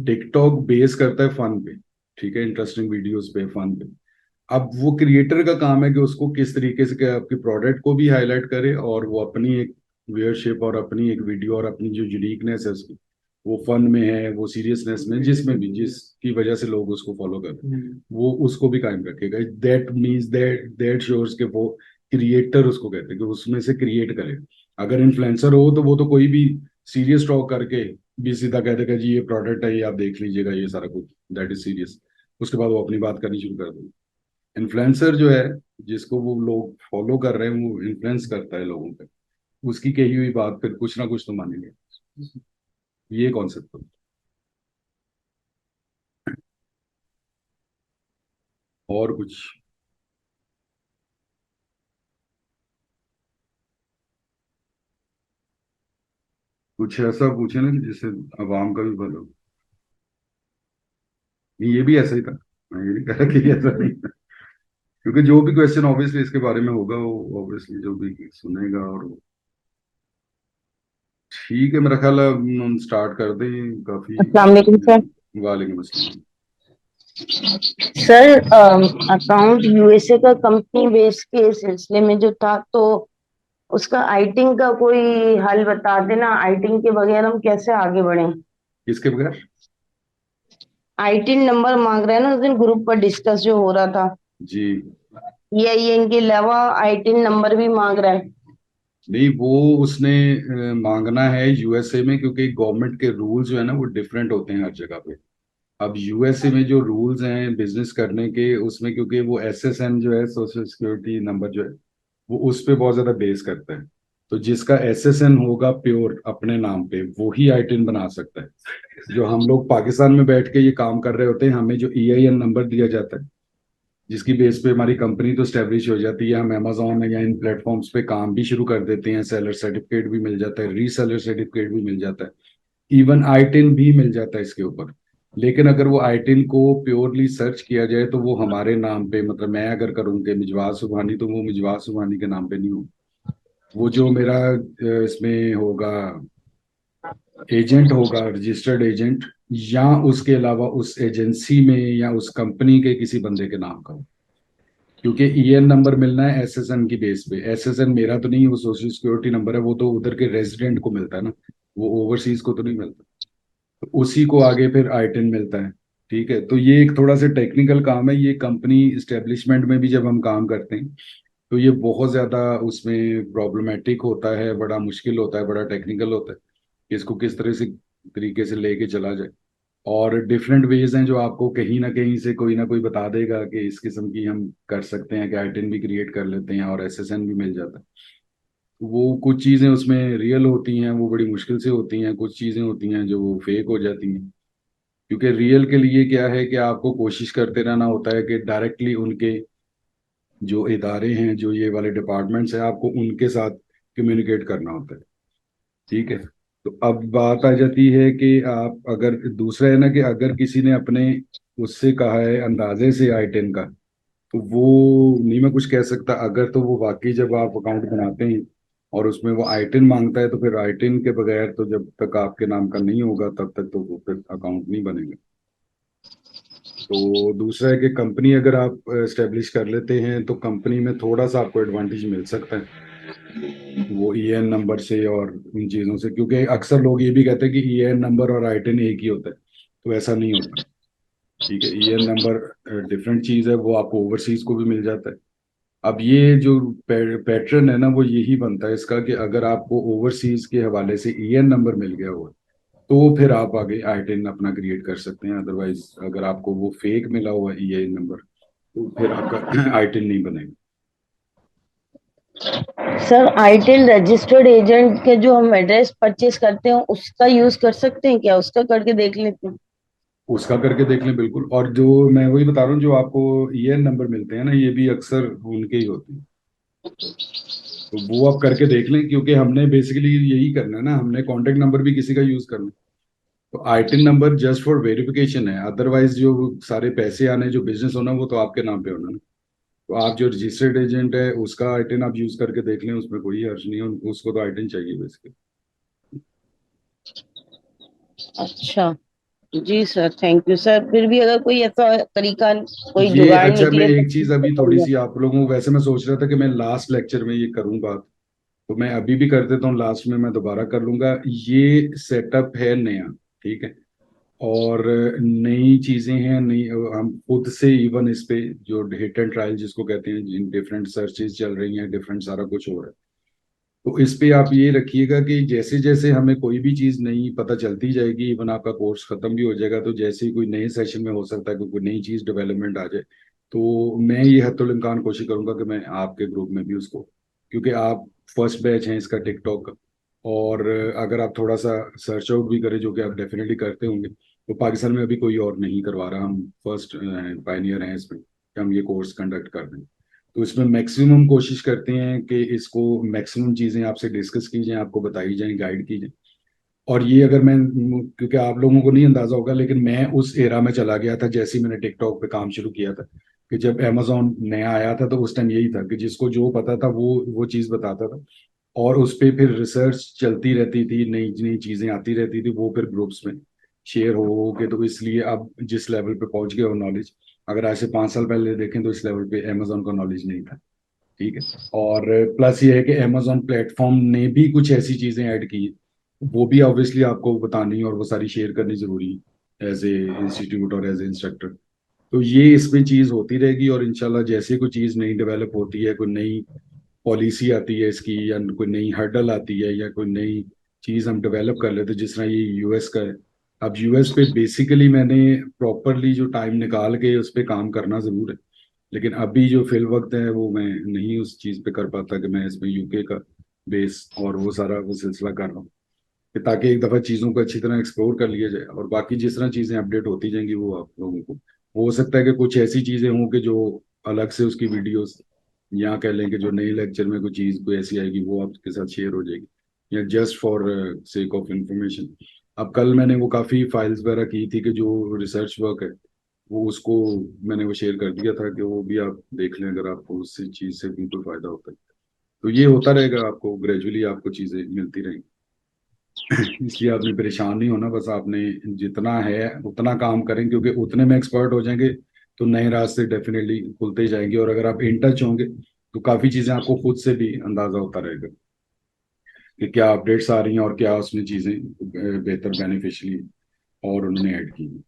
TikTok base करता है fun पे, ठीक है, इंटरेस्टिंग वीडियोस पे, फन पे। अब वो क्रिएटर का काम है कि उसको किस तरीके से क्या आपके प्रोडक्ट को भी हाईलाइट करे, और वो अपनी एक व्यूअरशिप और अपनी एक वीडियो और अपनी जो यूनिकनेस है उसकी, वो फन में है, वो सीरियसनेस में, जिसमें भी जिसकी वजह से लोग उसको फॉलो कर रहे हैं, वो उसको भी कायम रखेगा। दैट मीन्स दैट श्योर्स के वो क्रिएटर उसको कहते हैं कि उसमें से क्रिएट करे। अगर इन्फ्लुएंसर हो तो वो तो कोई भी सीरियस टॉक करके भी सीधा कह देगा जी ये प्रोडक्ट है, ये आप देख लीजिएगा, ये सारा कुछ, दैट इज सीरियस। उसके बाद वो अपनी बात करनी शुरू कर देगा। इन्फ्लुएंसर जो है, जिसको वो लोग फॉलो कर रहे हैं, वो इन्फ्लुएंस करता है लोगों पे, उसकी कही हुई बात फिर कुछ ना कुछ तो मानेंगे। ये कॉन्सेप्ट है। और कुछ, कुछ ऐसा पूछे ना कि जिससे अवाम का भी भला हो। ये भी ऐसा ही था, मैं ये नहीं कह रहा कि ये ऐसा नहीं था, क्योंकि जो भी क्वेश्चन ऑब्वियसली इसके बारे में होगा, वो ऑब्वियसली जो भी सुनेगा और वो, ठीक है, मेरा ख्याल है हम स्टार्ट कर दें, काफी। अस्सलाम वालेकुम सर। वालेकुम अस्सलाम। सर, अकाउंट यूएसए का कंपनी बेस के सिलसिले में जो था, तो उसका आईटिंग का कोई हल बता देना। आईटिंग के बगैर हम कैसे आगे बढ़े? किसके बगैर? आईटिन नंबर मांग रहे हैं ना, उस दिन ग्रुप पर डिस्कस जो हो रहा था। जी। ये इनके अलावा आईटिन नंबर भी मांग रहा है। नहीं, वो उसने मांगना है यूएसए में, क्योंकि गवर्नमेंट के रूल्स जो है ना वो डिफरेंट होते हैं हर जगह पे। अब यूएसए में जो रूल्स हैं बिजनेस करने के, उसमें क्योंकि वो एसएसएन जो है, सोशल सिक्योरिटी नंबर जो है, वो उस पे बहुत ज्यादा बेस करता है। तो जिसका एसएसएन होगा प्योर अपने नाम पे, वो ही आईटिन बना सकता है। जो हम लोग पाकिस्तान में बैठ के ये काम कर रहे होते हैं, हमें जो ईआईएन नंबर दिया जाता है, जिसकी बेस पे हमारी कंपनी तो स्टैब्लिश हो जाती है, हम अमेजोन या इन प्लेटफॉर्म्स पे काम भी शुरू कर देते हैं, सेलर सर्टिफिकेट भी मिल जाता है, रीसेलर सर्टिफिकेट भी मिल जाता है, इवन आईटिन भी मिल जाता है इसके ऊपर। लेकिन अगर वो आईटिन को प्योरली सर्च किया जाए तो वो हमारे नाम पे, मतलब मैं अगर करूँगी मिजवार सुबहानी, तो वो मिजवार सुबहानी के नाम पे नहीं हो। वो जो मेरा इसमें होगा, एजेंट होगा, रजिस्टर्ड एजेंट, या उसके अलावा उस एजेंसी में या उस कंपनी के किसी बंदे के नाम का हो। क्योंकि ईएन नंबर मिलना है एसएसएन की बेस पे। एसएसएन मेरा तो नहीं, वो सोशल सिक्योरिटी नंबर है, वो तो उधर के रेजिडेंट को मिलता है ना, वो ओवरसीज को तो नहीं मिलता। तो उसी को आगे फिर आईटिन मिलता है। ठीक है, तो ये एक थोड़ा सा टेक्निकल काम है, ये कंपनी इस्टेब्लिशमेंट में भी जब हम काम करते हैं तो ये बहुत ज्यादा उसमें प्रॉब्लमेटिक होता है, बड़ा मुश्किल होता है, बड़ा टेक्निकल होता है कि इसको किस तरह से तरीके से लेके चला जाए। और डिफरेंट वेज हैं जो आपको कहीं ना कहीं से कोई ना कोई बता देगा कि इस किस्म की हम कर सकते हैं, कि आईटिन भी क्रिएट कर लेते हैं और एसएसएन भी मिल जाता है। वो कुछ चीज़ें उसमें रियल होती हैं, वो बड़ी मुश्किल से होती हैं, कुछ चीज़ें होती हैं जो फेक हो जाती हैं। क्योंकि रियल के लिए क्या है कि आपको कोशिश करते रहना होता है कि डायरेक्टली उनके जो इदारे हैं, जो ये वाले डिपार्टमेंट्स हैं, आपको उनके साथ कम्युनिकेट करना होता है। ठीक है। तो अब बात आ जाती है कि आप अगर, दूसरा है ना कि अगर किसी ने अपने उससे कहा है अंदाजे से आई10 का, तो वो नहीं मैं कुछ कह सकता। अगर तो वो वाकई जब आप अकाउंट बनाते हैं और उसमें वो आई10 मांगता है, तो फिर आई10 के बगैर तो जब तक आपके नाम का नहीं होगा तब तक तो वो फिर अकाउंट नहीं बनेगा। तो दूसरा है कि कंपनी अगर आप एस्टेब्लिश कर लेते हैं तो कंपनी में थोड़ा सा आपको एडवांटेज मिल सकता है, वो ईएन नंबर से और उन चीज़ों से। क्योंकि अक्सर लोग ये भी कहते हैं कि ईएन नंबर और आईटिन एक ही होता है, तो ऐसा नहीं होता। ठीक है, ईएन नंबर डिफरेंट चीज़ है, वो आपको ओवरसीज को भी मिल जाता है। अब ये जो पैटर्न है ना, वो यही बनता है इसका कि अगर आपको ओवरसीज के हवाले से ईएन नंबर मिल गया हुआ, तो फिर आप आगे आईटिन अपना क्रिएट कर सकते हैं। अदरवाइज अगर आपको वो फेक मिला हुआ ईएन नंबर, तो फिर आपका आईटिन नहीं बनेगा। सर, आईटिन रजिस्टर्ड एजेंट के जो हम एड्रेस परचेज करते हैं उसका यूज कर सकते हैं क्या? उसका करके देख लेते हैं। उसका करके देख लें बिल्कुल। और जो मैं वही बता रहा हूँ, जो आपको ईएन नंबर मिलते हैं ना, ये भी अक्सर उनके ही होते हैं। तो वो आप करके देख लें, क्योंकि हमने बेसिकली यही करना है ना, हमने कॉन्टेक्ट नंबर भी किसी का यूज करना है। तो आईटिन नंबर जस्ट फॉर वेरिफिकेशन है, अदरवाइज जो सारे पैसे आने, जो बिजनेस होना, वो तो आपके नाम पे होना ना। तो आप जो रजिस्टर्ड एजेंट है उसका आईटिन आप यूज करके देख लें, उसमें कोई हर्ज नहीं है, उसको तो आईटिन चाहिए बेसिकली। अच्छा। जी सर, थैंक यू सर। फिर भी अगर कोई ऐसा तरीका, कोई ये जुगाड़ अच्छा, मैं निकले तो एक चीज ठीक अभी थोड़ी बताइए। सी आप लोगों को, वैसे मैं सोच रहा था कि मैं लास्ट लेक्चर में ये करूँ बात, तो मैं अभी भी कर देता हूँ, लास्ट में मैं दोबारा कर लूंगा। ये सेटअप है नया, ठीक है, और नई चीजें हैं, नई हम खुद से इवन इस पे जो हिट एंड ट्रायल जिसको कहते हैं, जिन डिफरेंट सर्चेज चल रही हैं, डिफरेंट सारा कुछ हो रहा है। तो इस पे आप ये रखिएगा कि जैसे जैसे हमें कोई भी चीज नई पता चलती जाएगी, इवन आपका कोर्स खत्म भी हो जाएगा, तो जैसे ही कोई नए सेशन में हो सकता है कि कोई नई चीज डेवलपमेंट आ जाए, तो मैं ये हत्तुल इम्कान कोशिश करूंगा कि मैं आपके ग्रुप में भी उसको, क्योंकि आप फर्स्ट बैच हैं इसका टिकटॉक का, और अगर आप थोड़ा सा सर्च आउट भी करें, जो कि आप डेफिनेटली करते होंगे, तो पाकिस्तान में अभी कोई और नहीं करवा रहा, हम फर्स्ट पायनियर हैं इसमें कि हम ये कोर्स कंडक्ट कर रहे हैं। तो इसमें मैक्सिमम कोशिश करते हैं कि इसको मैक्सिमम चीज़ें आपसे डिस्कस की जाएं, आपको बताई जाएं, गाइड की जाएं। और ये अगर मैं, क्योंकि आप लोगों को नहीं अंदाजा होगा, लेकिन मैं उस एरा में चला गया था जैसे ही मैंने टिकटॉक पे काम शुरू किया था, कि जब अमेजोन नया आया था तो उस टाइम यही था कि जिसको जो पता था वो चीज़ बताता था, और उस पे फिर रिसर्च चलती रहती थी, नई नई चीज़ें आती रहती थी, वो फिर ग्रुप्स में शेयर हो के, तो इसलिए अब जिस लेवल पे पहुंच गए हो नॉलेज, अगर आज से 5 साल पहले देखें तो इस लेवल पे अमेजोन का नॉलेज नहीं था, ठीक है। और प्लस ये है कि अमेजोन प्लेटफॉर्म ने भी कुछ ऐसी चीजें ऐड की, वो भी ऑब्वियसली आपको बतानी और वो सारी शेयर करनी जरूरी है एज ए इंस्टीट्यूट और एज ए इंस्ट्रक्टर। तो ये इसमें चीज होती रहेगी, और इंशाल्लाह जैसे कोई चीज नई डेवलप होती है, कोई नई पॉलिसी आती है इसकी, या कोई नई हर्डल आती है, या कोई नई चीज हम डेवलप कर लेते हैं, जिस तरह ये यूएस का है। अब यूएस पे बेसिकली मैंने प्रॉपरली जो टाइम निकाल के उस पर काम करना जरूर है, लेकिन अभी जो फिल वक्त है वो मैं नहीं उस चीज पे कर पाता कि मैं इसमें यूके का बेस और वो सारा वो सिलसिला कर रहा हूँ, कि ताकि एक दफा चीजों को अच्छी तरह एक्सप्लोर कर लिया जाए, और बाकी जिस तरह चीजें अपडेट होती जाएंगी वो आप लोगों को, हो सकता है कि कुछ ऐसी चीजें हों कि जो अलग से उसकी वीडियोस, या कह लें कि जो नई लेक्चर में कोई चीज कोई ऐसी आएगी वो आपके साथ शेयर हो जाएगी, या just for sake of information. अब कल मैंने वो काफी फाइल्स वगैरह की थी कि जो रिसर्च वर्क है, वो उसको मैंने वो शेयर कर दिया था कि वो भी आप देख लें, अगर आपको उस चीज से बिल्कुल फायदा होता है। तो ये होता रहेगा, आपको ग्रेजुअली आपको चीजें मिलती रहेंगी। इसलिए आपने परेशान नहीं होना, बस आपने जितना है उतना काम करें, क्योंकि उतने में एक्सपर्ट हो जाएंगे तो नए रास्ते डेफिनेटली खुलते जाएंगे, और अगर आप इन टच होंगे तो काफी चीजें आपको खुद से भी अंदाजा होता रहेगा कि क्या अपडेट्स आ रही हैं और क्या उसमें चीजें बेहतर बेनिफिशियली और उन्होंने ऐड की हैं।